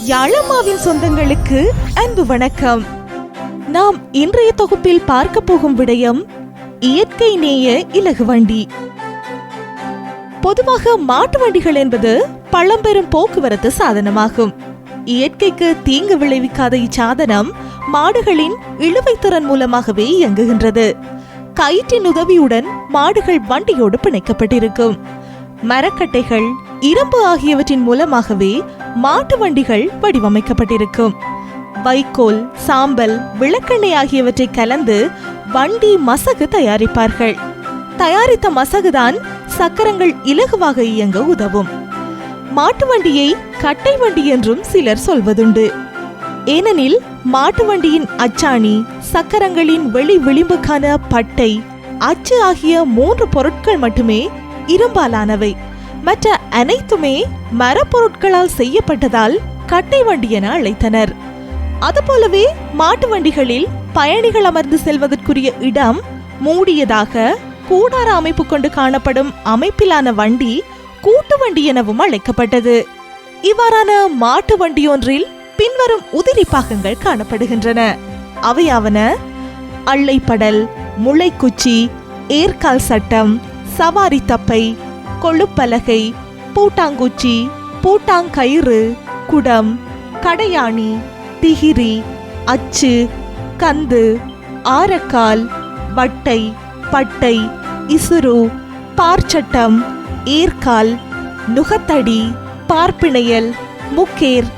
யாழம்மாவின் சொந்தங்களுக்கு அன்பு வணக்கம். நாம் இன்றைய தொகுப்பில் பார்க்க போகும் விடயம் இயற்கை நேய இலகு வண்டி. பொதுவாக மாட்டு வண்டிகள் என்பது பழம்பெரும் போக்குவரத்து சாதனமாகும். இயற்கைக்கு தீங்கு விளைவிக்காத இச்சாதனம் மாடுகளின் இழுவைத்திறன் மூலமாகவே இயங்குகின்றது. கயிற்றின் உதவியுடன் மாடுகள் வண்டியோடு பிணைக்கப்பட்டிருக்கும். மரக்கட்டைகள், இரும்பு ஆகியவற்றின் மூலமாகவே மாட்டு வண்டிகள் வடிவமைக்கப்பட்டிருக்கும். வைக்கோல், சாம்பல், விளக்கெண்ணெய் ஆகியவற்றை கலந்து வண்டி மசகு தயாரிப்பார்கள். தயாரித்த மசகுதான் சக்கரங்கள் இலகுவாக இயங்க உதவும். மாட்டு வண்டியை கட்டை வண்டி என்றும் சிலர் சொல்வதுண்டு. ஏனெனில் மாட்டு வண்டியின் அச்சாணி, சக்கரங்களின் வெளி விளிம்புக்கான பட்டை, அச்சு ஆகிய 3 பொருட்கள் மட்டுமே இரும்பாலானவை. மற்ற அனைத்துமே மரப்பொருட்களால் செய்யப்பட்டதால் கட்டை வண்டி என அழைத்தனர். அதுபோலவே மாட்டு வண்டிகளில் பயணிகள் அமர்ந்து செல்வதற்குரிய இடம் மூடியதாக கூடார அமைப்பு கொண்டு காணப்படும் அமைப்பிலான வண்டி கூட்டு வண்டி எனவும் அழைக்கப்பட்டது. இவ்வாறான மாட்டு வண்டியொன்றில் பின்வரும் உதிரி பாகங்கள் காணப்படுகின்றன. அவையாவன அள்ளைப்படல், முளைக்குச்சி, ஏர்கால் சட்டம், சவாரி தப்பை, கொழுப்பலகை, பூட்டாங்குச்சி, பூட்டாங்கயிறு, குடம், கடையாணி, திகிரி, அச்சு, கந்து, ஆரக்கால், வட்டை, பட்டை, இசுரு, பார்ச்சட்டம், ஏர்கால், நுகத்தடி, பார்ப்பிணையல், முக்கேர்.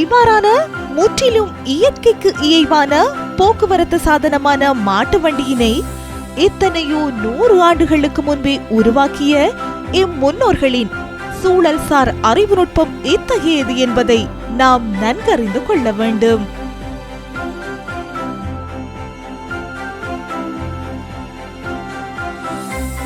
இவ்வாறான முற்றிலும் இயற்கைக்கு இயைவான போக்குவரத்து சாதனமான மாட்டு வண்டியினை எத்தனையோ 100 ஆண்டுகளுக்கு முன்பே உருவாக்கிய முன்னோர்களின் சூழல் சார் அறிவு நுட்பம் எத்தகையது என்பதை நாம் நன்கறிந்து கொள்ள வேண்டும்.